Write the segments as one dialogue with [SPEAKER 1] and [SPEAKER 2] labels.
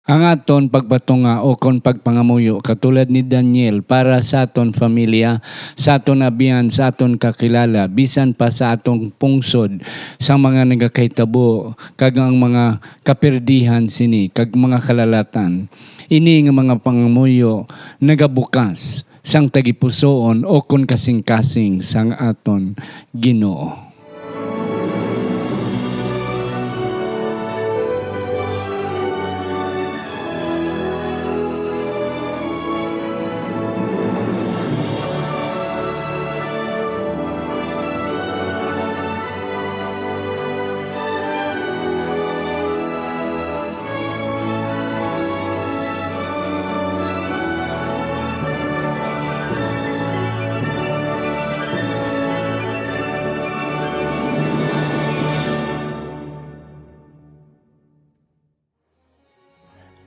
[SPEAKER 1] ang aton pagpatunga o kon pagpangamuyo katulad ni Daniel para sa aton familia, sa aton abiyan, sa aton kakilala, bisan pa sa atong pungsod sa mga nagakahitabo kag ang mga kaperdihan sini kag mga kalalatan. Ini nga mga pangamuyo nagabukas sang tagipusoon o kon kasing-kasing sang aton Ginoo.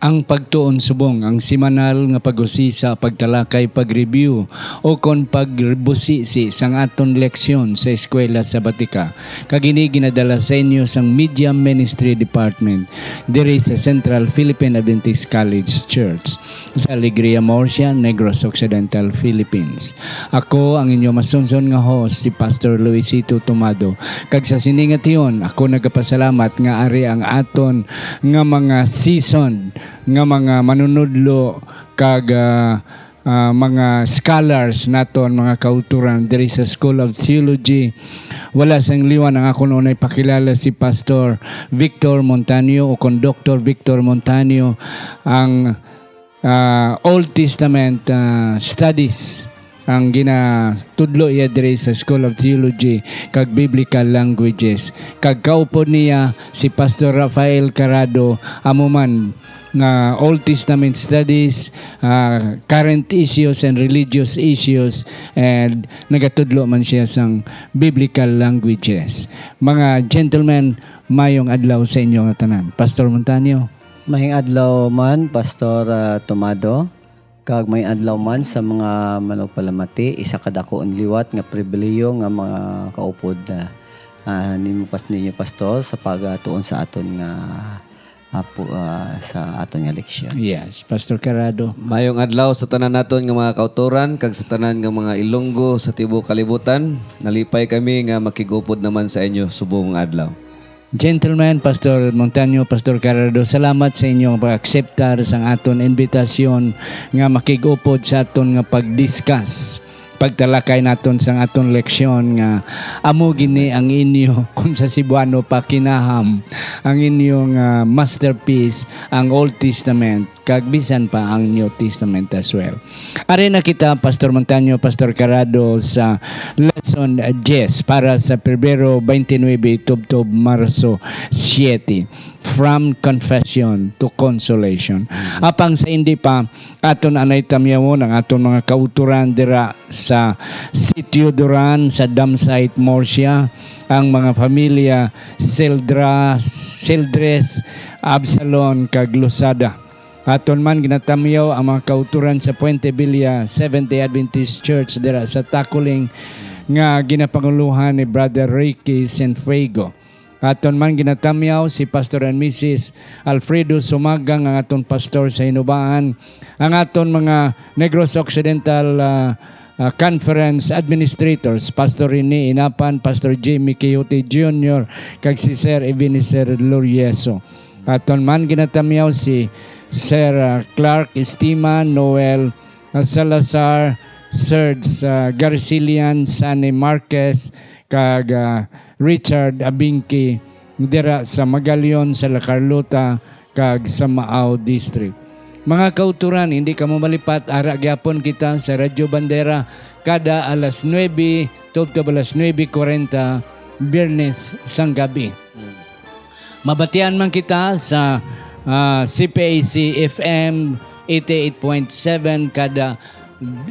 [SPEAKER 1] Ang pagtuon subong, ang simanal nga pag-usisa, pagtalakay, pag-review o kon pagbusisi sang aton leksyon sa eskwela sa Batika. Kagini ginadala sa inyo sang Media Ministry Department diri sa Central Philippine Adventist College Church sa Alegria, Murcia, Negros Occidental, Philippines. Ako ang inyo masunson nga host, si Pastor Luisito Tomado. Kag sa siningation, ako nagapasalamat nga ari ang aton nga mga season nga mga manunudlo kag mga scholars naton, mga kauturan diri sa School of Theology. Wala sang liwan ang ako noon ay pakilala si Pastor Victor Montaño o kon Dr. Victor Montaño, ang Old Testament studies ang ginatudlo iya diri sa School of Theology kag Biblical Languages. Kag kaupod niya si Pastor Rafael Carado, amuman nga Old Testament studies, current issues and religious issues, and nagatudlo man siya sang Biblical Languages. Mga gentlemen, mayong adlaw sa inyo nga tanan. Pastor Montaño.
[SPEAKER 2] Mahing adlaw man, Pastor Tomado. Kag may adlaw man sa mga manugpalamati, isa kadakoon liwat nga pribileyo nga mga kaupod nimo pas ninyo, Pastor, sa pagtuon sa aton nga sa aton nga leksyon.
[SPEAKER 1] Yes, Pastor Carado.
[SPEAKER 3] Mayong adlaw sa tanan naton nga mga kauturan kag sa tanan nga mga Ilonggo sa tibuok kalibutan. Nalipay kami nga makigupod naman sa inyo subong adlaw.
[SPEAKER 1] Gentlemen, Pastor Montaño, Pastor Carado, salamat sa inyong pag-acceptar sa aton invitasyon nga makigupod sa aton nga pag-discuss, pagtalakay naton sa aton leksyon nga amo gini ang inyo kung sa Cebuano pa kinaham, ang inyong masterpiece, ang Old Testament kag bisan pa ang New Testament as well. Are na kita, Pastor Montaño, Pastor Carado, sa lesson 10 para sa Pebrero 29 tubtob Marso 7. From confession to consolation. Apang sa hindi pa aton anay tamyawon ang aton mga kauturan dira sa Sitio Duran sa Damsite, Murcia, ang mga pamilya Seldres, Absalon kag Losada. Aton man ginatamyaw ang mga kauturan sa Puente Villa Seventh-day Adventist Church dira sa Takuling nga ginapanguluhan ni Brother Ricky Sanfuego. Aton man ginatamyaw si Pastor and Mrs. Alfredo Sumagang, ang aton pastor sa Hinubaan, ang aton mga Negros Occidental Conference Administrators, Pastor Rene Inapan, Pastor Jamie Quixote Jr., kag si Sir Ebenezer Lorieso. Aton man ginatamyaw si Sir Clark Estima, Noel Salazar, Serge Garcilian, Sane Marquez, kag Richard Abinki dira sa Magalion, sa La Carlota, kag sa Maao District. Mga kauturan, hindi ka malipat, ara gyapon kita sa Radyo Bandera kada alas 9, tubtob alas 9:40 Biyernes sang gabi. Mabatian man kita sa CPAC FM 88.7 kada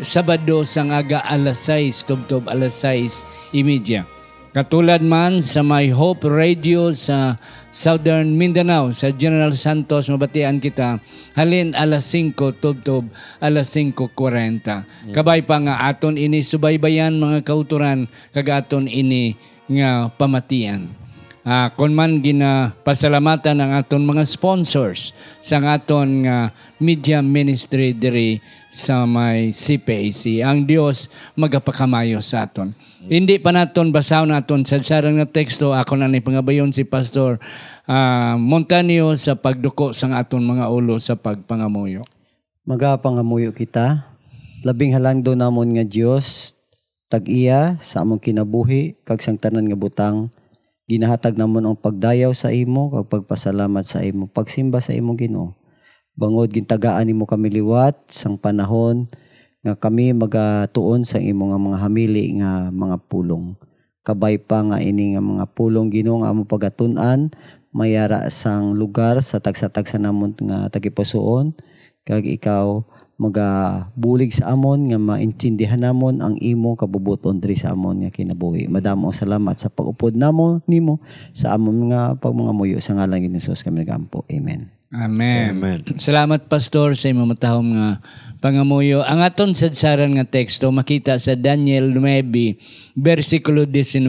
[SPEAKER 1] Sabado sang aga alas 6, tubtob alas 6:30. Katulad man sa My Hope Radio sa Southern Mindanao, sa General Santos, mabatian kita halin alas 5, tubtob alas 5:40. Kabay pa nga aton ini subaybayan mga kauturan, kag aton ini nga pamatian. Kung man pasalamatan ang aton mga sponsors sa aton nga media ministry diri sa may CPAC. Ang Dios magapakamayo sa aton. Hindi pa naton basahon naton sa sarang nga teksto. Ako na ni pangabayon si Pastor Montanio sa pagduko sa aton mga ulo sa pagpangamuyo.
[SPEAKER 2] Magapangamuyo kita. Labing halangdo namon nga Dios tag-iya sa among kinabuhi kag sang tanan nga butang. Ginahatag namon ang pagdayaw sa imo kag pagpasalamat sa imo, pagsimba sa imo Ginoo. Bangod gintagaan nimo kami liwat sang panahon nga kami magatuon sa imo nga mga hamili nga mga pulong. Kabay pa nga ini nga mga pulong Ginoo nga amo pagatun-an mayara sang lugar sa tagsa-tagsa namon nga tagipusoon kag ikaw magabulig sa amon nga maintindihan namon ang imo kabubuton diri sa amon nga kinabuhi. Madamo salamat sa pag-upod namo nimo sa amon nga pagmangamuyo sa ngalan ni Jesus kami nagampo. Amen.
[SPEAKER 1] Amen. Salamat Pastor sa imong matahom nga pangamuyo. Ang aton sadsaran nga teksto makita sa Daniel 9 bersikulo 19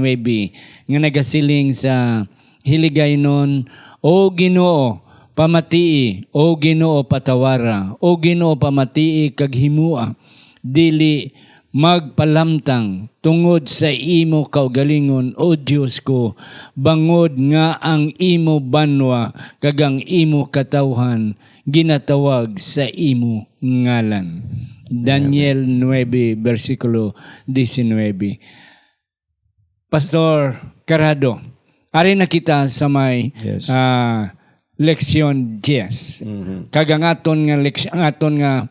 [SPEAKER 1] nga nagasiling sa hiligaynon, O Ginoo, pamatii, O Ginoo patawara, O Ginoo pamatii kag himua, dili magpalamtang tungod sa imo kaugalingon, O Dios ko, bangod nga ang imo banwa kag ang imo katawhan ginatawag sa imo ngalan. Daniel 9 bersikulo 19. Pastor Carrado, ari na kita sa may leksyon 10. Kagang aton nga ang aton nga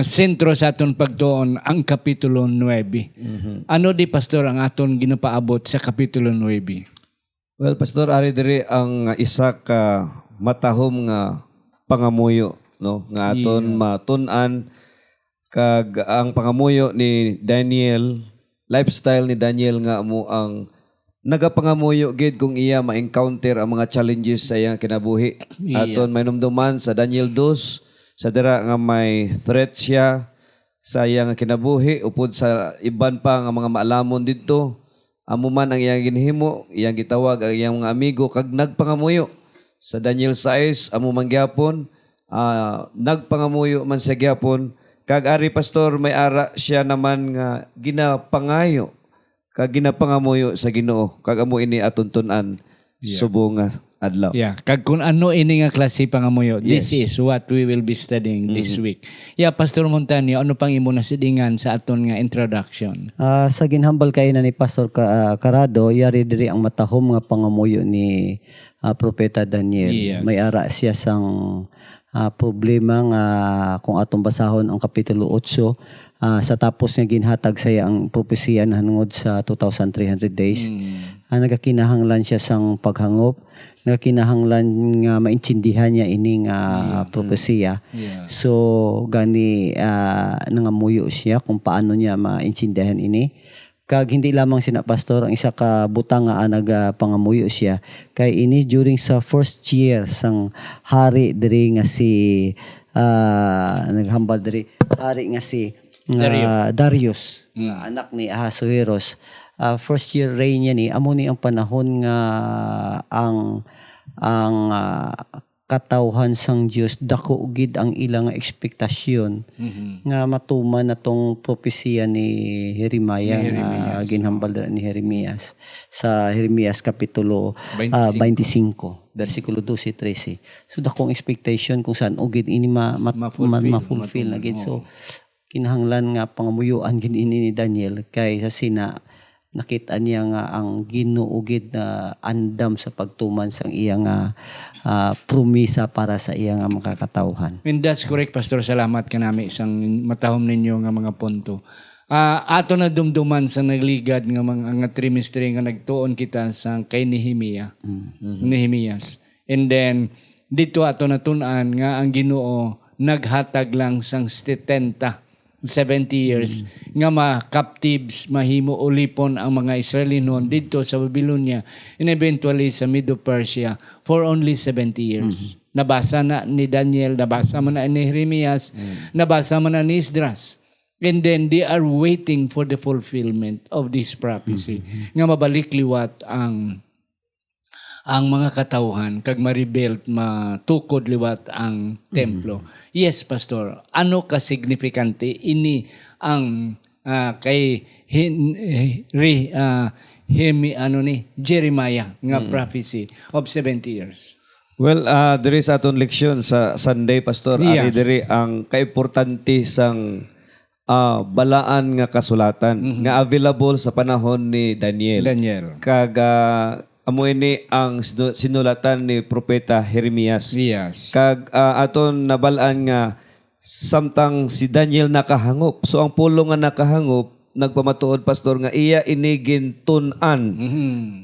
[SPEAKER 1] sentro sa aton pagtuon ang kapitulo 9. Ano di Pastor ang aton ginapaabot sa kapitulo 9?
[SPEAKER 3] Well, Pastor, ari diri ang isa ka matahom nga pangamuyo, no, nga aton matun-an kag ang pangamuyo ni Daniel, lifestyle ni Daniel nga amo ang nagapangamuyo gid kung iya ma-encounter ang mga challenges sa iyang kinabuhi. Aton may numduman sa Daniel 2 sa dira nga may threat siya sa iyang kinabuhi upod sa iban pa nga mga maalamon didto. Amo man ang iyang ginhimo, iyang gitawag ang iyang mga amigo kag nagpangamuyo. Sa Daniel 6 amo man gyapon nagpangamuyo man sa gyapon kag ari Pastor may ara siya naman nga ginapangayo kag ginapangamuyo sa Ginoo kag amo ini aton tun-an subong nga adlaw.
[SPEAKER 1] Kag kung ano ini nga klase pangamuyo, this is what we will be studying this week. Pastor Montanio, ano pang imo nasidingan sa aton nga introduction?
[SPEAKER 2] Sa ginhambal kay na ni Pastor Carrado, yari diri ang matahom nga pangamuyo ni Propeta Daniel. May ara siya sang problema nga kung atong basahon ang kapitulo 8 sa tapos nga ginhatag saya ang propesiya hangod sa 2,300 days. Nagakinahanglan siya sang paghangop, nagakinahanglan nga maintindihan niya ining propesiya. So gani nangamuyo siya kung paano niya maintindihan ini. Kag hindi lamang sina Pastor ang isa ka butang nga nagapangamuyo siya kay ini during sa first year sang hari diri nga si naghambal diri hari nga si Darius, anak ni Ahasuerus. First year reign niya ni amo ni ang panahon nga ang katawhan sang Dios dako gid ang ilang ekspektasyon nga matuman natong propesiya ni Jeremiah nga ginhambal ni Jeremias sa Jeremias kapitulo 25 bersikulo 12-13. So dakong expectation kung saan ugid ini ma-fulfill na gid. So kinahanglan nga pangamuyuan gid ini ni Daniel kay sa sina nakita niya nga ang Ginoo gid na andam sa pagtuman sang iya nga promisa para sa iya nga makakatawhan.
[SPEAKER 1] And that's correct, Pastor. Salamat ka nami isang matahom ninyo nga mga punto. Ato na dumduman sa nagligad nga mga trimestre nga nagtuon kita sa kay Nehemias. And then dito ato natun-an nga ang Ginoo naghatag lang sang 70 years nga ma-captives mahimo ulipon ang mga Israeli noon dito sa Babylonia and eventually sa Medo-Persia for only 70 years. Nabasa na ni Daniel, nabasa mo na ni Jeremias, nabasa mo na ni Esdras. And then they are waiting for the fulfillment of this prophecy. Nga mabalik liwat ang ang mga katawhan kag ma-rebuild, matukod liwat ang templo. Yes, pastor. Ano ka signifikante ini ang kay Jeremiah nga prophecy of 70 years.
[SPEAKER 3] Well, there is aton leksyon sa Sunday, Pastor. Ari
[SPEAKER 1] Yes.
[SPEAKER 3] diri ang kaimportante sang balaan nga kasulatan nga available sa panahon ni Daniel. Kag amo ini ang sinulatan ni propeta Jeremias.
[SPEAKER 1] Yes.
[SPEAKER 3] Kag aton nabalaan nga samtang si Daniel nakahangop. So ang pulong nga nakahangop nagpamatuod, Pastor, nga iya inigin tun-an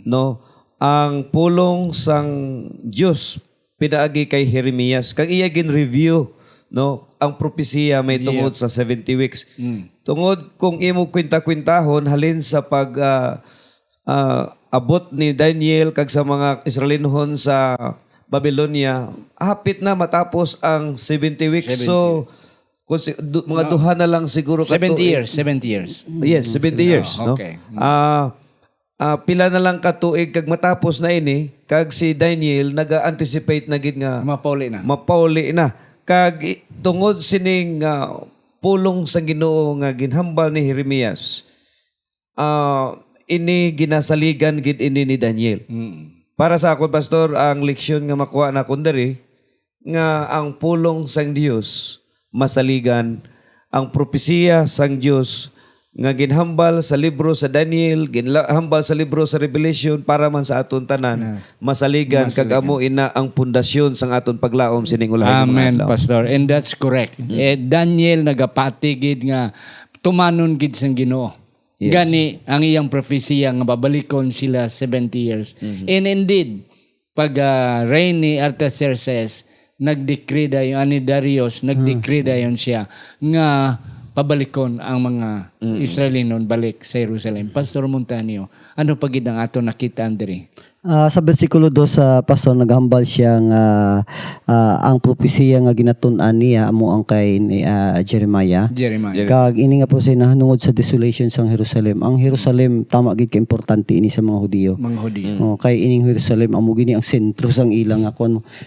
[SPEAKER 3] no ang pulong sang Dios pinaagi kay Jeremias kag iya gin review no ang propesiya may tungod sa 70 weeks. Tungod kung imo kwenta-kwentahon halin sa pag abot ni Daniel kag sa mga Israelinhon sa Babylonia, hapit na matapos ang 70 weeks.
[SPEAKER 1] 70.
[SPEAKER 3] So kung mga duha na lang siguro
[SPEAKER 1] 70 years. 70 years.
[SPEAKER 3] Yes, 70 years, no?
[SPEAKER 1] Okay.
[SPEAKER 3] Pila na lang katuig kag matapos na ini kag si Daniel naga-anticipate na gid nga mapauli na kag tungod sining pulong sa Ginoo nga ginhambal ni Jeremias. Ini ginasaligan gid ini ni Daniel. Para sa akon, Pastor, ang leksyon nga makuha na kon diri nga ang pulong sang Dios masaligan, ang propesiya sang Dios nga ginhambal sa libro sa Daniel, ginhambal sa libro sa Revelation para man sa aton tanan masaligan kag amo ina ang pundasyon sang aton paglaom sining ulahay.
[SPEAKER 1] Amen, Pastor. And that's correct. Daniel nagapatigid nga tumanon gid sang Ginoo.
[SPEAKER 3] Yes.
[SPEAKER 1] Gani ang iyang propesiya nga babalikon sila 70 years. And indeed, pag reign ni Artaxerxes, nag-decree dayon ani Darius, nag-decree dayon siya nga pabalikon ang mga Israelinon balik sa Jerusalem. Pastor Montanio, ano pa gid ang ato nakita diri?
[SPEAKER 2] Sa versikulo 2, Pastor, naghambal siya nga ang propesiya nga ginatun-an niya amo ang kay Jeremiah. Kag ini nga po siya nahanungod sa desolation sang Jerusalem. Ang Jerusalem tama gid ka importante ini sa mga Hudiyo. Kay ining Jerusalem amo gini ang sentro sang ilang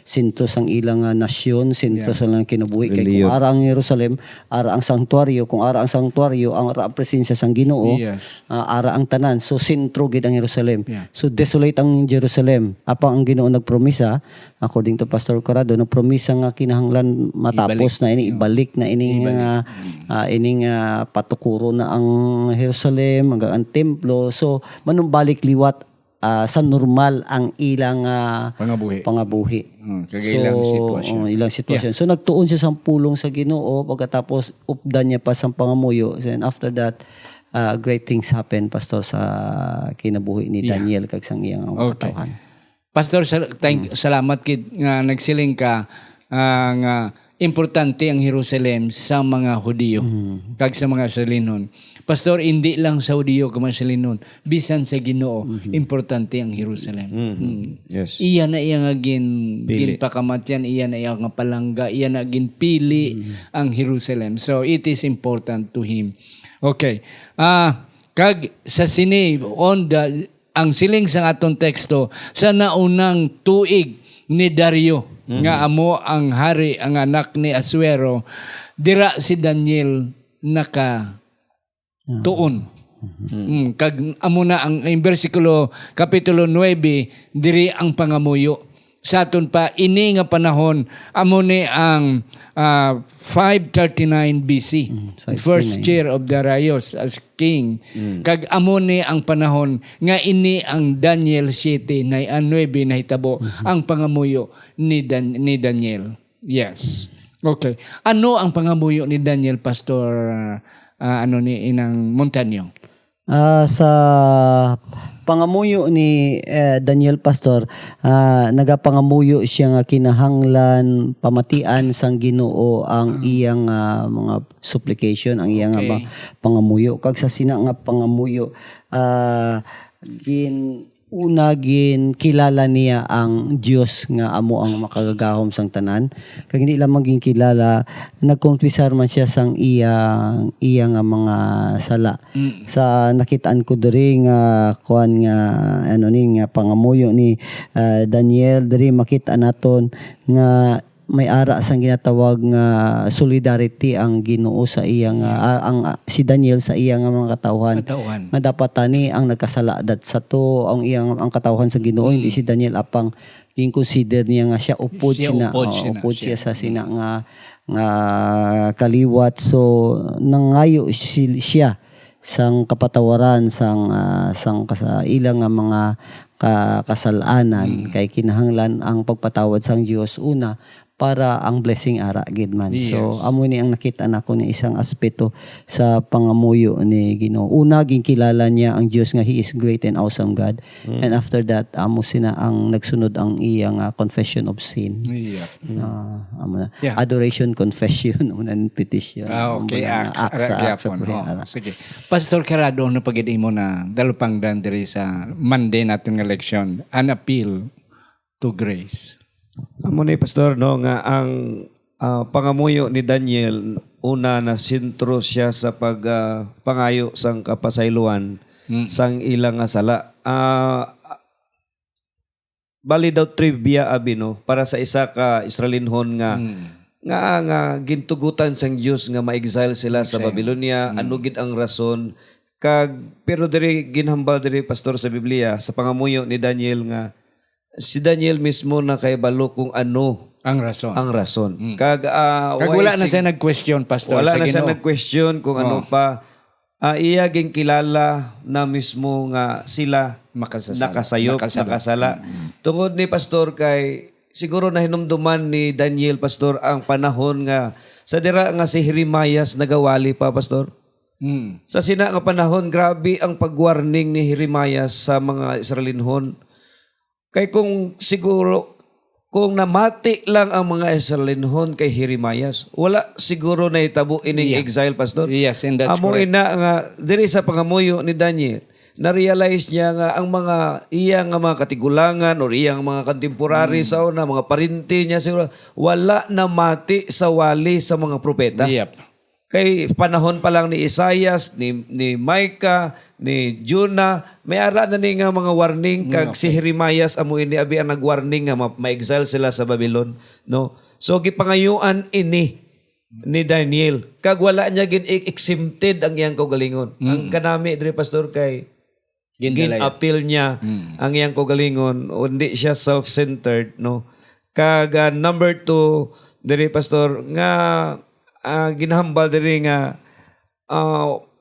[SPEAKER 2] sentro sang ilang nasyon, sentro sa ilang kinabuhi. Kay kung ara ang Jerusalem, ara ang sanktuaryo, kung ara ang sanktuaryo, ang ara ang presensya sang Ginoo, ara ang tanan. So sentro gid ang Jerusalem. So desolate ang Jerusalem. Apang ang Ginoo nagpromisa, according to Pastor Corrado, nagpromisa nga kinahanglan matapos na ini ibalik na ining patukuro na ang Jerusalem hanggang ang templo. So manumbalik liwat sa normal ang ilang pangabuhi. Ilang sitwasyon. So nagtuon siya sa pulong sa Ginoo pagkatapos updan niya pa sa pangamuyo. And after that, great things happen, Pastor, sa kinabuhi ni Daniel kag sang iyang katawhan.
[SPEAKER 1] Pastor, salamat kid nga nagsiling ka nga importante ang Jerusalem sa mga Hudiyo kag sa mga Israelinon. Pastor, hindi lang sa Hudiyo kag mga Israelinon, bisan sa Ginoo, importante ang Jerusalem.
[SPEAKER 3] Yes.
[SPEAKER 1] Iya na iya nga ginpakamatyan, iya na iya nga palangga, iya na ginpili ang Jerusalem. So it is important to him. Okay. Kag sa sini ang siling sa atong teksto sa naunang tuig ni Dario nga amo ang hari ang anak ni Asuero, dira si Daniel naka tuon. Kag amo na ang versikulo kapitulo 9 diri ang pangamuyo. Sa aton pa ini nga panahon amo ni ang 539 BC, first year of Darius as king. Kag amo ni ang panahon nga ini ang Daniel 7 na 9 nahitabo ang pangamuyo ni Daniel. Yes. Okay. Ano ang pangamuyo ni Daniel, Pastor ni inang Montanyo?
[SPEAKER 2] Sa pangamuyo ni Daniel, Pastor, nagapangamuyo siya nga kinahanglan pamatian sang Ginoo ang iyang mga supplication, ang iyang pangamuyo. Kag sa sina nga pangamuyo, unagin kilala niya ang Dios nga amo ang makagagahom sang tanan. Kag hindi lang maging kilala, nagkumpisar man siya sang iya nga mga sala. Sa nakitaan ko diri nga kuan nga nga pangamuyo ni Daniel diri makita naton nga may ara sang ginatawag nga solidarity ang Ginoo sa iyang si Daniel sa iyang mga katawhan nga dapat tani ang nagkasala dat sa to ang katawhan sa Ginoo hindi si Daniel apang ginconsider niya nga siya upod siya sa sina nga kaliwat so nangayo siya sang kapatawaran sang ilang nga mga kasalanan kay kinahanglan ang pagpatawad sang Dios una para ang blessing ara gid man. So amo ni ang nakita nako ni isang aspeto sa pangamuyo ni Ginoo. Una ginkilala niya ang Dios nga He is great and awesome God. And after that amo sina ang nagsunod ang iyang confession of sin. Amo na. Adoration, confession, unan petition.
[SPEAKER 1] Okay, acts sa prayer. Sige. Pastor Carado na pagid mo na dalupang dan diri sa Monday natin nga leksyon, an appeal to grace.
[SPEAKER 3] Amo ni pastor no nga ang pangamuyo ni Daniel una na sentro siya sa pangayo sang kapasayloan sang ilang nga sala. Bali daw trivia abi no para sa isa ka Israelinhon nga gintugutan sang Dios nga ma-exile sila sa Babylonia. Ano gid ang rason pero diri ginhambal diri pastor sa Biblia sa pangamuyo ni Daniel nga si Daniel mismo na kay balo kung ano
[SPEAKER 1] ang rason.
[SPEAKER 3] Kag
[SPEAKER 1] wala na siya nag-question pastor.
[SPEAKER 3] Wala na siya nag-question kung ano pa. Iya ging kilala na mismo nga sila nakasala. Tungod ni pastor kay siguro na hinumduman ni Daniel pastor ang panahon nga sa dira nga si Jeremias nagawali pa pastor. Sa sina nga panahon grabe ang pag-warning ni Jeremias sa mga Israelinhon. Kay kung siguro, kung namati lang ang mga Israelinhon kay Jeremias, wala siguro na itabo ining exile, pastor.
[SPEAKER 1] Yes, and that's
[SPEAKER 3] correct. Ina nga, diri sa pangamuyo ni Daniel, na-realize niya nga ang mga iyang mga katigulangan o iyang mga contemporary sa una, mga parinti niya siguro, wala na mati sa wali sa mga propeta.
[SPEAKER 1] Yep.
[SPEAKER 3] Kay panahon pa lang ni Isaias, ni Micah, ni Jonah, may ara na ni nga mga warning kag si Jeremias amo ini abi ang nag-warning nga ma-exile sila sa Babylon, no. So gipangayuan ini ni Daniel kag wala niya gin exempted ang iyang kaugalingon. Ang kanami diri pastor kay gin-appeal niya ang iyang kaugalingon, hindi siya self-centered, no. Kag number 2 diri pastor nga ginahambal diri nga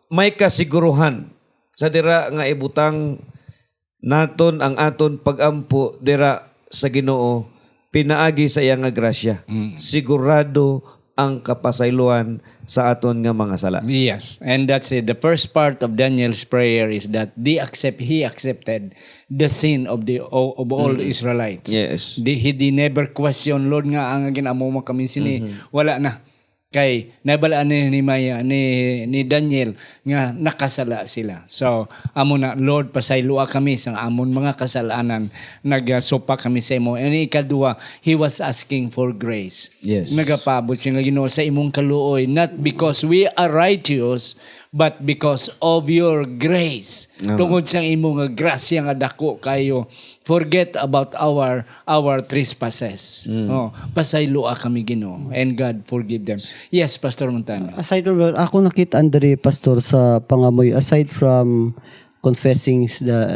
[SPEAKER 3] may kasiguruhan sa dira nga ibutang naton ang aton pagampo dira sa Ginoo pinaagi sa iya nga grasya. Sigurado ang kapasayloan sa aton nga mga sala.
[SPEAKER 1] Yes, and that's it. The first part of Daniel's prayer is that he accepted the sin of all Israelites.
[SPEAKER 3] Yes.
[SPEAKER 1] He never question, Lord nga ang ginamo mo kami sini. Wala na. Kay nabalaan ni Daniel nga nakasala sila. So amo na Lord pasaylua kami sa amon mga kasalanan nagsupa kami sa imo. And ikadua, he was asking for grace.
[SPEAKER 3] Yes.
[SPEAKER 1] Nagapabot siya nga Ginoo sa imong kaluoy not because we are righteous but because of your grace. Tungod sa imong grasya nga dako kayo. Forget about our trespasses. Pasaylua kami Ginoo and God forgive them. Yes, Pastor Montano.
[SPEAKER 2] Aside from ako nakita Andre pastor sa pangamoy aside from confessing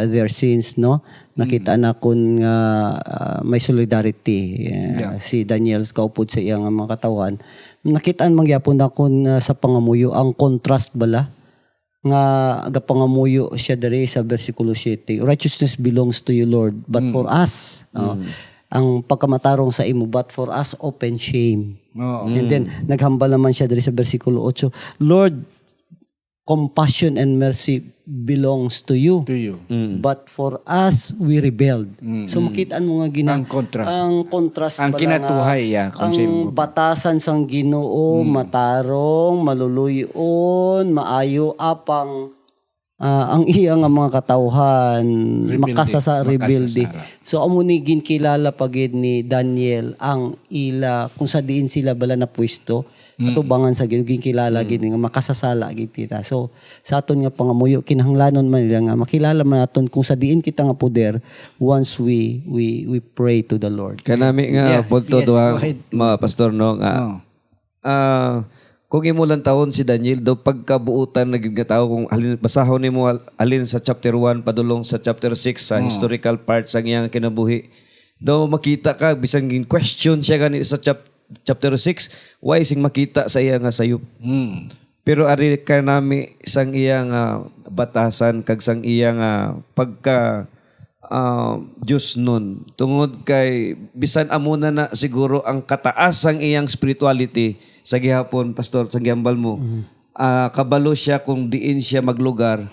[SPEAKER 2] their sins, no, nakita na kun nga may solidarity si Daniel kaupod sa iyang mga katawan. Nakitaan mangyapon na kun sa pangamuyo ang contrast bala nga agapangamuyo siya diri sa bersikulo 7. Righteousness belongs to you, Lord, but for us ang pagkamatarong sa imo, but for us open shame. And then naghambal naman siya diri sa bersikulo 8, Lord, compassion and mercy belongs to you. But for us, we rebelled. So makitaan mo nga ang contrast
[SPEAKER 1] ang kinatuhay
[SPEAKER 2] ang batasan sang Ginoo matarong, maluluyon, maayo apang ang iya nga mga katawhan rebuildi.
[SPEAKER 1] makasasara.
[SPEAKER 2] So amo ni ginkilala pagid ni Daniel ang ila kung sa diin sila bala na pwesto atubangan sa ginkilala gid nga makasasala gid kita. So sa aton nga pangamuyo kinahanglanon man nila nga makilala man naton kung sa diin kita nga poder once we pray to the Lord.
[SPEAKER 3] Kanami nga punto
[SPEAKER 1] Yes,
[SPEAKER 3] duha
[SPEAKER 1] go ahead.
[SPEAKER 3] mga pastor no nga kung imo lang taon si Daniel do pagkabuutan nagid nga tawo kung alin basahon nimo alin sa chapter 1 padulong sa chapter 6 sa historical part sa iyang kinabuhi do makita ka bisan gin question siya gani sa chapter 6 why sing makita sa iya nga sayop. Pero ari ka nami sang iyang batasan kag sang iyang pagka Diyos nun. Tungod kay bisan amuna na siguro ang kataas ang iyang spirituality sa gihapon, pastor, sa gihambal mo. Kabalo siya kung diin siya maglugar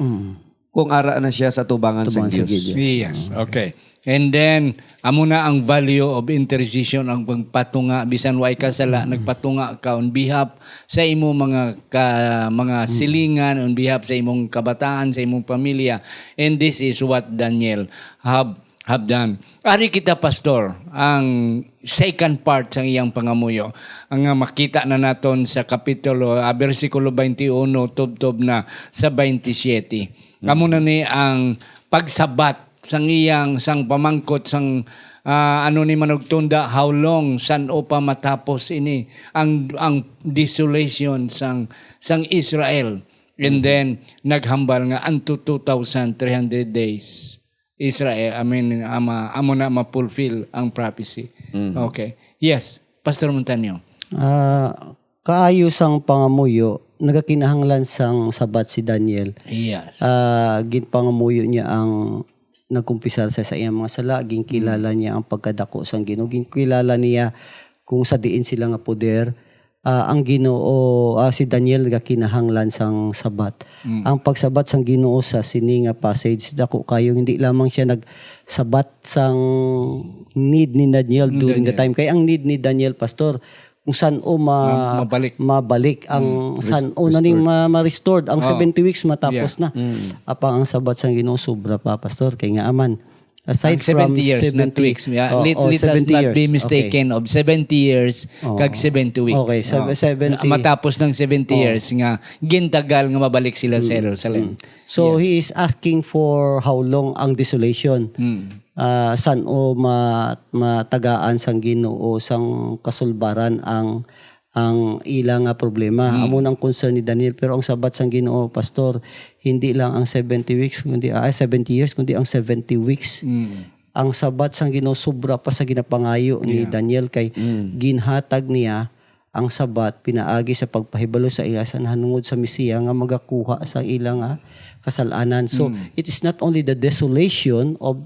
[SPEAKER 3] kung ara na siya sa tubangan sa Diyos.
[SPEAKER 1] Yes, okay. And then, amo na ang value of intercession, ang pagpatunga, bisan way kasala, nagpatunga ka on behalf sa imo mga silingan, on behalf sa imong kabataan, sa imong pamilya. And this is what Daniel have done. Ari kita, pastor, ang second part sa iyang pangamuyo. Ang makita na naton sa kapitulo, versikulo 21, tubtob na sa 27. Amo na ni ang pagsabat sang iyang sang pamangkot sang ano ni manugtunda how long san o pa matapos ini ang desolation sang Israel, and then naghambal nga unto 2,300 days Israel amo na ma-fulfill ang prophecy. Okay, yes, Pastor Montaño.
[SPEAKER 2] Kaayo sang pangamuyo nagakinahanglan sang sabat si Daniel.
[SPEAKER 1] Yes.
[SPEAKER 2] Ginpangamuyo niya ang nagkumpisar sa iyang mga sala, ginkilala niya ang pagkadako sang Ginoo, ginkilala niya kung sa diin sila nga poder. Ang Ginoo si Daniel gakinahanglan sang sabat. Ang pagsabat sang Ginoo sa sini nga passage dako kayo hindi lamang siya nagsabat sang need ni Daniel during the time. Kaya ang need ni Daniel, pastor, kung saan mabalik ang saan na ning ma-restored ang 70 weeks matapos na. Apang ang sabat sang Ginoo sobra pa, pastor, kay nga aman aside from
[SPEAKER 1] 70 years,
[SPEAKER 2] 70
[SPEAKER 1] not weeks. Let us
[SPEAKER 2] 70
[SPEAKER 1] not be
[SPEAKER 2] years.
[SPEAKER 1] mistaken of 70 years kag 70 weeks.
[SPEAKER 2] Okay, 70.
[SPEAKER 1] Matapos ng 70 years nga gintagal nga mabalik sila sa Jerusalem.
[SPEAKER 2] So he is asking for how long ang desolation. San o matagaan sang Ginoo sang kasulbaran ang ilang problema. Amo nang concern ni Daniel, pero ang sabat sang Ginoo, pastor, hindi lang ang 70 weeks kundi 70 years kundi ang 70 weeks. Ang sabat sang Ginoo sobra pa sa ginapangayo ni Daniel kay ginhatag niya ang sabat pinaagi sa pagpahibalo sa iya sa nahanungod sa Mesiya nga magakuha sa ilang kasalanan. So it is not only the desolation of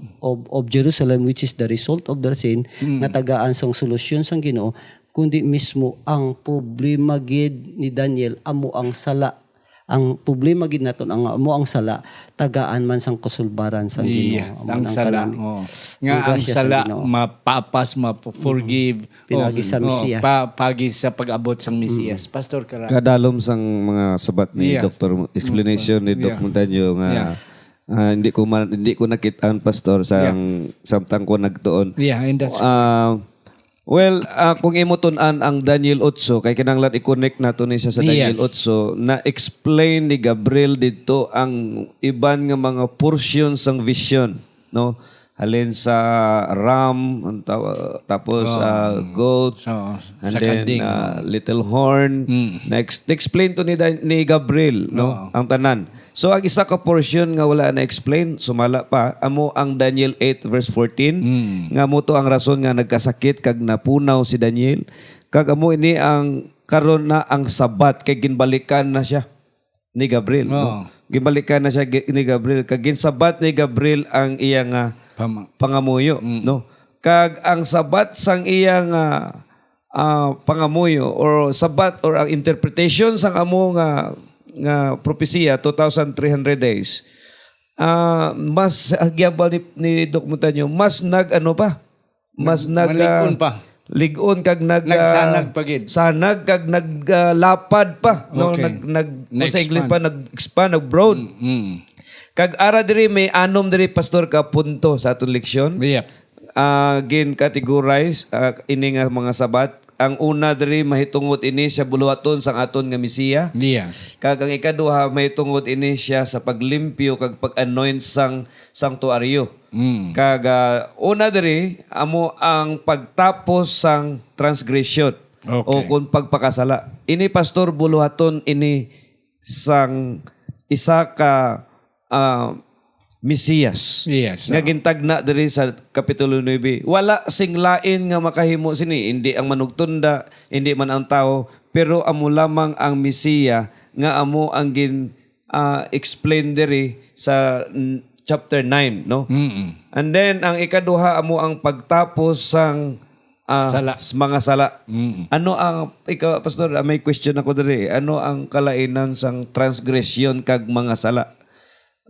[SPEAKER 2] Jerusalem which is the result of their sin nga tagaan sang solusyon sang Ginoo, kundi mismo ang problema gid ni Daniel amo ang sala. Ang problema gid naton ang amo ang sala tagaan man sang kasulbaran sang Ginoo.
[SPEAKER 1] Ang sala. Nga ang sala mapapas, ma-forgive.
[SPEAKER 2] Pinagi sa Mesiya.
[SPEAKER 1] Pagi sa pag-abot sang Mesiyas. Pastor Kara.
[SPEAKER 3] Kadalom sang mga sabat ni Dr. Explanation ni Dr. Montaño nga hindi ko nakita ang pastor sa samtang ko nagtuon.
[SPEAKER 1] And that's
[SPEAKER 3] well, kung imutunan ang Daniel 8, kay kinanglan i-connect nato ni siya sa Daniel 8, na-explain ni Gabriel dito ang iban nga mga portions ng vision, no? Halin sa ram, tapos goat, and then little horn. Na-explain to ni Gabriel, no? Ang tanan. So, ang isa ka portion nga wala na-explain, sumala pa, amo ang Daniel 8 verse 14, nga mo to ang rason nga nagkasakit, kag napunaw si Daniel, kag amo ini ang karon na ang sabat, kay ginbalikan na siya ni Gabriel. No? Ginbalikan na siya ni Gabriel, kag ginsabat ni Gabriel ang iyang pangamuyo. No? Kag ang sabat sang iyang pangamuyo, or sabat, or ang interpretation sang amo nga propesya 2,300 days, mas agyabal ni Doc Montaño, mas ligon kag
[SPEAKER 1] nagsanag pagid.
[SPEAKER 3] Sanag kag naglapad pa, no?
[SPEAKER 1] Okay.
[SPEAKER 3] Sa English pa nag-expand, nag-broad. Kag ara diri may anom diri pastor ka punto sa atong leksyon.
[SPEAKER 1] Yep.
[SPEAKER 3] Gin categorize ini nga mga sabat. Ang una diri mahitungod ini sa buluhaton sang aton nga Mesiya.
[SPEAKER 1] Yes.
[SPEAKER 3] Kag ang ikaduha mahitungod ini siya sa paglimpyo kag pag-anoint sang sanktuaryo. Kag una diri amo ang pagtapos sang transgression o
[SPEAKER 1] Okay.
[SPEAKER 3] kung pagpakasala. Ini pastor buluhaton ini sang isa ka Mesiyas.
[SPEAKER 1] Yes.
[SPEAKER 3] Nga gintagna diri sa Kapitulo 9. Wala sing lain nga makahimo sini. Hindi ang manugtunda, hindi man ang tao, pero amo lamang ang Mesiya nga amo ang explain diri sa chapter 9, no? And then ang ikaduha amo ang pagtapos sang
[SPEAKER 1] Sala.
[SPEAKER 3] mga sala. Ano ang ikaw pastor, may question ako diri. Ano ang kalainan sang transgression kag mga sala?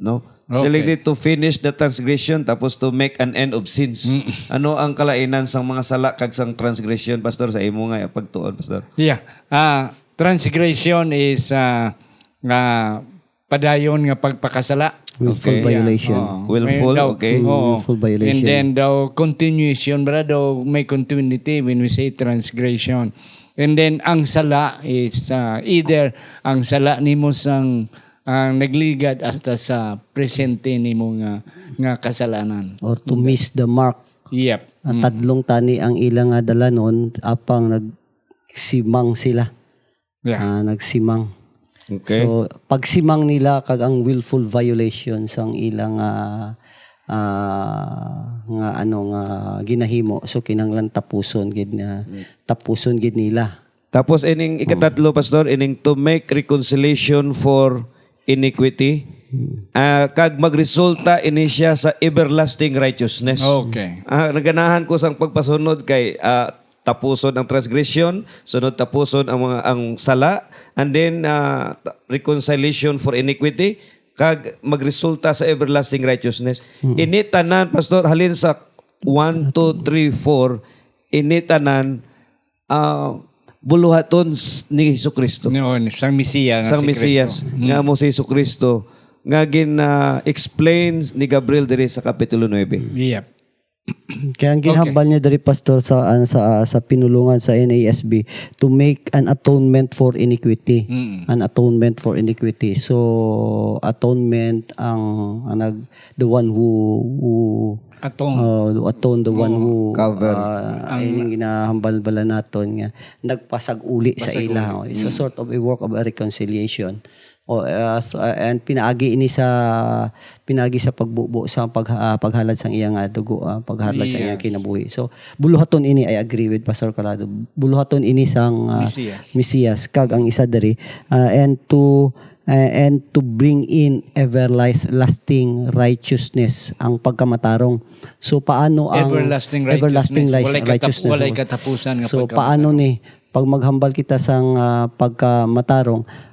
[SPEAKER 3] No?
[SPEAKER 1] Okay.
[SPEAKER 3] Selected to finish the transgression tapos to make an end of sins. Ano ang kalainan sang mga sala kag sang transgression pastor sa imo nga pagtuon pastor?
[SPEAKER 1] Yeah. Transgression is padayon nga pagpakasala.
[SPEAKER 2] Willful
[SPEAKER 3] Okay.
[SPEAKER 2] violation.
[SPEAKER 3] Willful, okay.
[SPEAKER 2] Willful violation.
[SPEAKER 1] And then daw continuation, daw may continuity when we say transgression. And then ang sala is either ang sala nimo sang ang nagligad hasta sa presente nimo nga kasalanan.
[SPEAKER 2] Or to miss the mark.
[SPEAKER 1] Yep.
[SPEAKER 2] Tadlong tani ang ilang nga dalanon apang nagsimang sila.
[SPEAKER 1] Yeah.
[SPEAKER 2] Nagsimang.
[SPEAKER 3] Okay.
[SPEAKER 2] So pagsimang nila kag ang willful violation sang ilang nga ginahimo, so kinahanglan tapuson gid nila.
[SPEAKER 3] Tapos ining ikatatlo pastor, ining to make reconciliation for iniquity. Kag magresulta ini siya sa everlasting righteousness.
[SPEAKER 1] Okay.
[SPEAKER 3] Naganahan ko sang pagpasunod kay tapuson ang transgression, sunod tapuson ang sala, and then reconciliation for iniquity, kag magresulta sa everlasting righteousness. Ini tanan pastor halin sa 1 2 3 4 ini tanan buluhaton ni Hesukristo.
[SPEAKER 1] Noon, sang Mesiya nga
[SPEAKER 3] Sang
[SPEAKER 1] si
[SPEAKER 3] Mesiyas
[SPEAKER 1] Cristo.
[SPEAKER 3] nga mo si Hesukristo nga explain ni Gabriel diri sa Kapitulo 9.
[SPEAKER 1] Yep.
[SPEAKER 2] Kaya ang ginhambal niya dari pastor sa pinulungan sa NASB to make an atonement for iniquity. An atonement for iniquity. So atonement the one who atone, the one who
[SPEAKER 3] cover.
[SPEAKER 2] yung ginahambal bala naton nga nagpasag-uli sa ila. It's a sort of a work of a reconciliation. And pinaagi sa pagbubo sa paghalad sang iyang dugo, paghalad sa iyang kinabuhi. So buluhaton ini, I agree with Pastor Calado. Buluhaton ini sang Mesiyas kag ang isa diri and to bring in everlasting righteousness ang pagkamatarong. So paano ang
[SPEAKER 1] Everlasting
[SPEAKER 2] righteousness?
[SPEAKER 1] Walay katapusan nga
[SPEAKER 2] So paano ni pag maghambal kita sang pagkamatarong,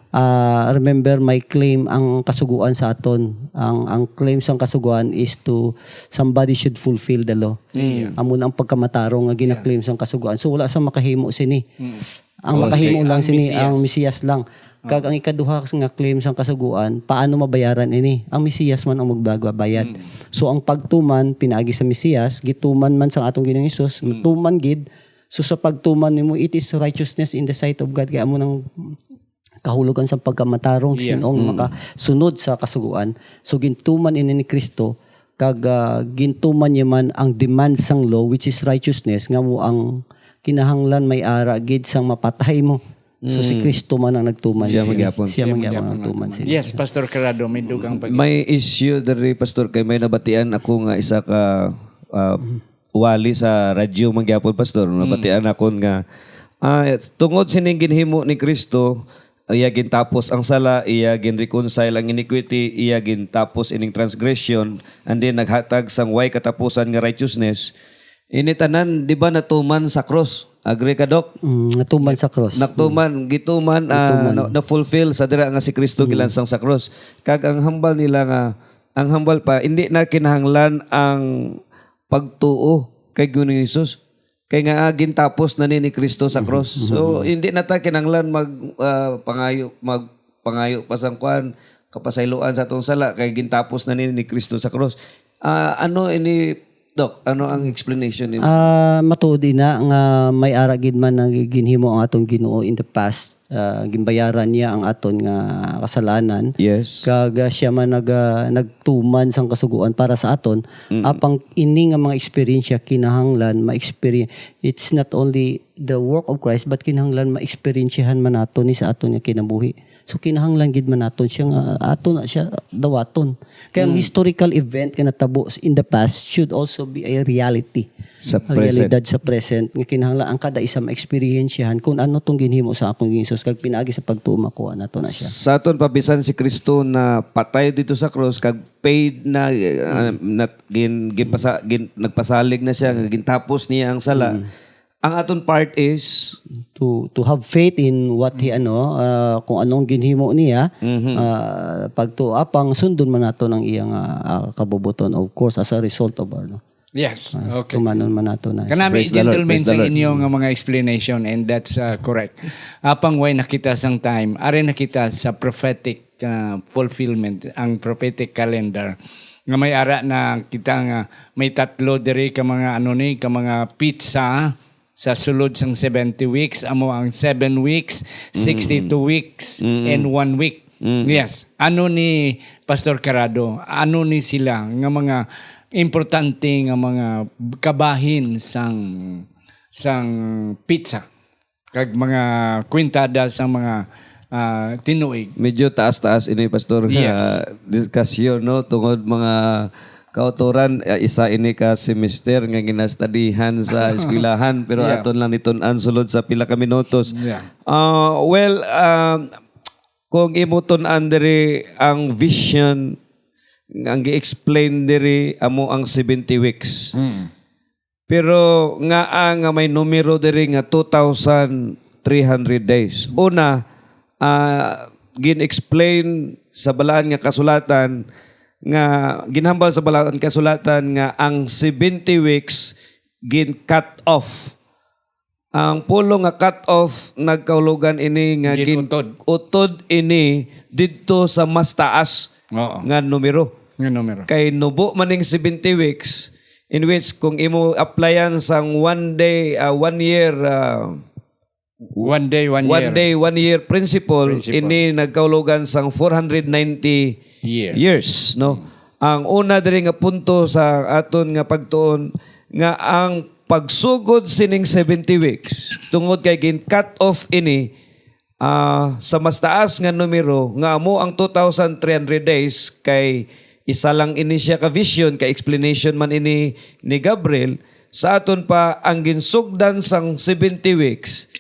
[SPEAKER 2] remember my claim ang kasuguan sa aton. Ang claim sang kasuguan is to somebody should fulfill the law. Amon ang pagkamatarong nga gina-claim sang kasuguan. So wala sa makahimo sini. Ang makahimo lang sini ang Mesiyas lang. Kag ang ikaduha nga claim sang kasuguan, paano mabayaran ini? Ang Mesiyas man ang magbayad. So ang pagtuman pinaagi sa Mesiyas, gituman man sang atong Ginoong Hesus, tuman gid. So sa pagtuman nimo, it is righteousness in the sight of God. Kaya amo nang kahulugan sa pagkamatarong sinong makasunod sa kasuguan. So gintuman ini ni Kristo kag gintuman niya man ang demand sang law which is righteousness nga mo ang kinahanglan may ara gid sang mapatay mo. So si Kristo man ang nagtuman.
[SPEAKER 3] Siya magyapon.
[SPEAKER 2] Siya magyapon ang nagtuman sila.
[SPEAKER 1] Yes, Pastor Carrado, may dugang pag...
[SPEAKER 3] May issue diri pastor kay may nabatian ako nga isa ka wali sa radyo mangyapon pastor. Nabatian ako nga tungod sining ginhimo ni Kristo, iya gintapos ang sala, iya ginreconcile ang iniquity, iya gintapos ining transgression, and then naghatag sang way katapusan nga righteousness. Ini tanan di ba natuman sa cross? Agree ka, Dok?
[SPEAKER 2] Natuman sa cross.
[SPEAKER 3] Gituman na fulfill sa dira nga si Kristo gilansang sa cross. Kag ang hambal nila nga ang hambal pa hindi na kinahanglan ang pagtuo kay Ginoong Hesus. Kay nga gintapos na ni Kristo sa cross. So hindi na ta kinahanglan magpangayo pa sang kuan kapasayloan sa atong sala kay gintapos na ni Kristo sa cross. Ano ini Doc, ano ang explanation nito?
[SPEAKER 2] Matuod na nga may ara gid man nga ginhimo ang atong Ginoo in the past. Gimbayaran niya ang aton nga kasalanan.
[SPEAKER 3] Yes.
[SPEAKER 2] Kag siya man nagtuman sang kasuguan para sa aton. Apang ini nga mga eksperyensya kinahanglan ma-experience. It's not only the work of Christ but kinahanglan ma-experiensyahan man naton ni sa aton nga kinabuhi. So kinahanglan gid man naton siya nga aton na siya dawaton. Kaya ang historical event nga natabo in the past should also be a reality.
[SPEAKER 3] Sa
[SPEAKER 2] Ang
[SPEAKER 3] present.
[SPEAKER 2] realidad sa present nga kinahanglan ang kada isa ma-experiensyahan kung ano tong ginhimo sa akong Ginsus kag pinaagi sa pagtuo makuha nato na siya.
[SPEAKER 3] Sa aton pabisan si Kristo na patay dito sa cross kag paid na, nagpasalig na siya gintapos niya ang sala. Ang aton part is
[SPEAKER 2] To have faith in what he kung anong ginhimo niya pagtuo apang sundon man nato ng iyang kabubuton of course as a result of
[SPEAKER 1] Yes. Okay.
[SPEAKER 2] tumanon man nato na.
[SPEAKER 1] Kanami
[SPEAKER 3] Praise the Lord,
[SPEAKER 1] gentlemen
[SPEAKER 3] praise the
[SPEAKER 1] sa
[SPEAKER 3] Lord.
[SPEAKER 1] inyong mga explanation and that's correct. Apang way nakita sang time, are nakita sa prophetic fulfillment, ang prophetic calendar. Nga may ara na kita nga may tatlo diri ka mga ka mga pizza sa sulod sang 70 weeks, amo ang 7 weeks, 62 weeks, and 1 week. Yes. Ano ni Pastor Carado? Ano ni sila nga mga importante nga mga kabahin sang pizza kag mga kwintada sang mga tinuig.
[SPEAKER 3] medyo taas-taas ini pastor
[SPEAKER 1] Yes.
[SPEAKER 3] diskusyon no tungod mga kauturan isa ini ka semester nga ginastadihan sa eskwelahan pero
[SPEAKER 1] Yeah.
[SPEAKER 3] aton lang nitun-an sulod sa pila ka minutos.
[SPEAKER 1] Yeah.
[SPEAKER 3] Kung imutun-an diri ang vision ang gi-explain diri amo ang 70 weeks. Pero nga may numero diri nga 2,300 days. Una, gin-explain sa balaan nga kasulatan nga ginhambal sa balaan kasulatan nga ang 70 weeks gin-cut off. Ang pulo nga cut off nagkaulugan ini nga
[SPEAKER 1] Gin-utod.
[SPEAKER 3] utod ini didto sa mas taas
[SPEAKER 1] Oo.
[SPEAKER 3] nga numero.
[SPEAKER 1] Nga numero.
[SPEAKER 3] Kay nubo maning 70 weeks in which kung imo applyan sang 1 day 1 year
[SPEAKER 1] 1 day, 1 year.
[SPEAKER 3] 1 day 1 year principle, ini nagkaulugan sang 490 years no. Ang una diri nga punto sa aton nga pagtuon nga ang pagsugod sining 70 weeks tungod kay gin cut off ini sa mas taas nga numero nga amo ang 2,300 days kay isa lang ini siya ka vision kay explanation man ini ni Gabriel sa aton pa ang ginsugdan sang 70 weeks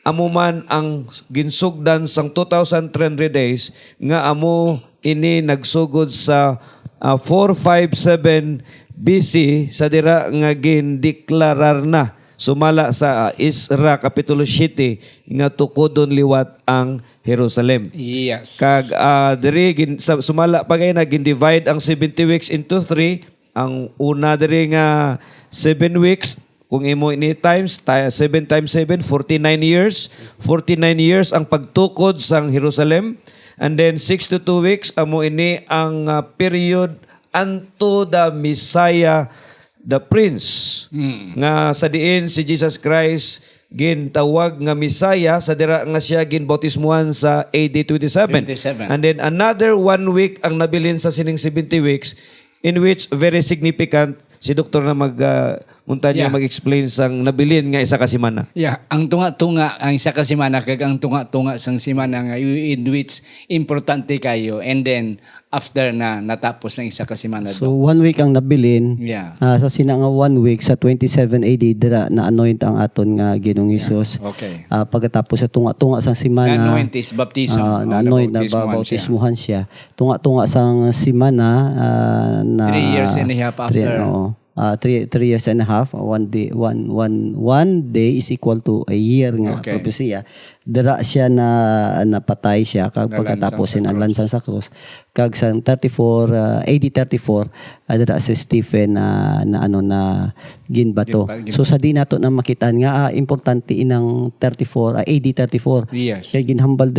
[SPEAKER 3] amo man ang ginsugdan sang 2,300 days nga amo ini nagsugod sa 457 BC sa dira nga gindeklarar na sumala sa Isra Kapitulo 7 nga tukodon liwat ang Jerusalem.
[SPEAKER 1] Yes.
[SPEAKER 3] Kag diri sumala pagay na gin-divide ang 70 weeks into 3. Ang una diri nga 7 weeks kung imo ini times 7 times 7 49 years. 49 years ang pagtukod sang Jerusalem. And then 62 weeks amo ini ang period unto the Messiah the Prince. Nga sa diin si Jesus Christ gintawag nga Messiah sa dira nga siya ginbautismuhan sa AD 27.
[SPEAKER 1] 27.
[SPEAKER 3] And then another 1 week ang nabilin sa sining 70 weeks in which very significant si doktor na
[SPEAKER 1] Yeah.
[SPEAKER 3] mag-explain sang nabilin nga isa ka semana.
[SPEAKER 1] Yeah, ang tunga-tunga ang isa ka semana kag ang tunga-tunga sang semana nga in which importante kayo and then after na natapos ang isa ka semana
[SPEAKER 2] So 1 week ang nabilin.
[SPEAKER 1] Yeah.
[SPEAKER 2] Sa sina nga 1 week sa 27 AD dira na anoint ang aton nga Ginoong Hesus.
[SPEAKER 1] Okay.
[SPEAKER 2] Pagkatapos sa tunga-tunga sang semana
[SPEAKER 1] Na-anoint is baptism.
[SPEAKER 2] na-anoint na bautismuhan siya. Tunga-tunga sang semana na
[SPEAKER 1] 3 years and a half after.
[SPEAKER 2] 3 years and a half, one day is equal to a year nga
[SPEAKER 1] Okay.
[SPEAKER 2] propesya. dira siya na napatay siya kag pagkatapos sinanlansan sa krus. Kag sa 34 AD 34 dira si Stephen na ano na ginbato. So sa di nato na makitaan nga importante inang 34 AD 34.
[SPEAKER 1] Yes.
[SPEAKER 2] Kay ginhambal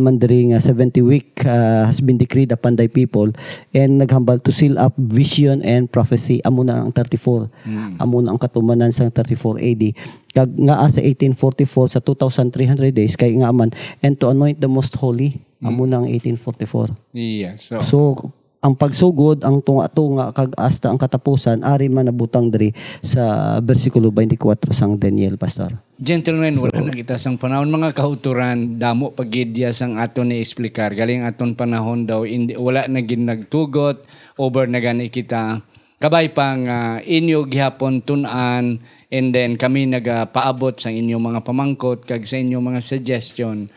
[SPEAKER 2] man diri nga 70 week has been decreed upon thy people, and naghambal to seal up vision and prophecy. Amo na ang 34. Amo na ang katumanan sa 34 AD. Kag nga sa 1844 sa 2300 days kay nga man, and to anoint the most holy. Amo na ang 1844.
[SPEAKER 1] Yes.
[SPEAKER 2] So ang pagsugod, ang tunga-tunga kag hasta ang katapusan ari man nabutang diri sa bersikulo 24 sang Daniel, pastor.
[SPEAKER 1] Gentlemen, wala na kita sang panahon mga kauturan, damo pagidya sang aton ni explicar. Galing aton panahon daw wala na gid nagtugot, over na gani kita. Kabay pang inyo gihapon tun-an, and then kami nagapaabot sa inyong mga pamangkot kag sa inyong mga suggestion.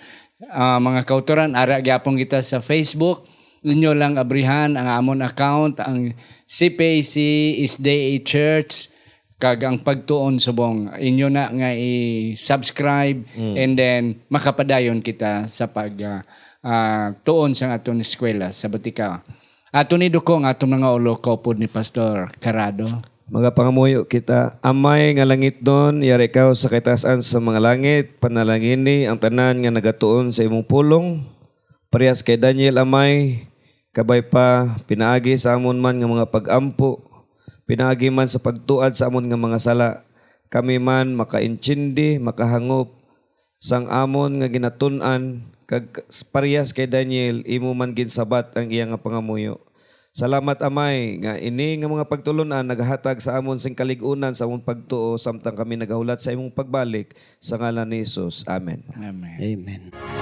[SPEAKER 1] Mga kauturan, ara gyapon kita sa Facebook. Inyo lang abrihan ang amon account, ang CPAC Isday Church, kag ang pagtuon subong. Inyo na nga i-subscribe, and then makapadayon kita sa pag tuon sa aton eskwela sa Batika. Ato ni Dukong, ato mga ulo kopod ni Pastor Carado.
[SPEAKER 3] Mga pangamuyo kita, amay nga langit doon, yari ikaw sa kaitasan sa mga langit, panalangini ang tanan nga nagatuon sa imong pulong. Parehas kay Daniel amay, kabay pa, pinaagi sa amon man nga mga pag-ampo, pinaagi man sa pagtuad sa amon nga mga sala. Kami man makainchindi, makahangop, sang amon nga ginatun-an, kag parehas kay Daniel, imo man ginsabat ang iyang nga pangamuyo. Salamat amay nga ini nga mga pagtulunan nagahatag sa amon sing kaligunan sa amon pagtuo samtang kami nagahulat sa imong pagbalik sa ngalan ni Jesus. Amen.
[SPEAKER 1] Amen.
[SPEAKER 2] Amen.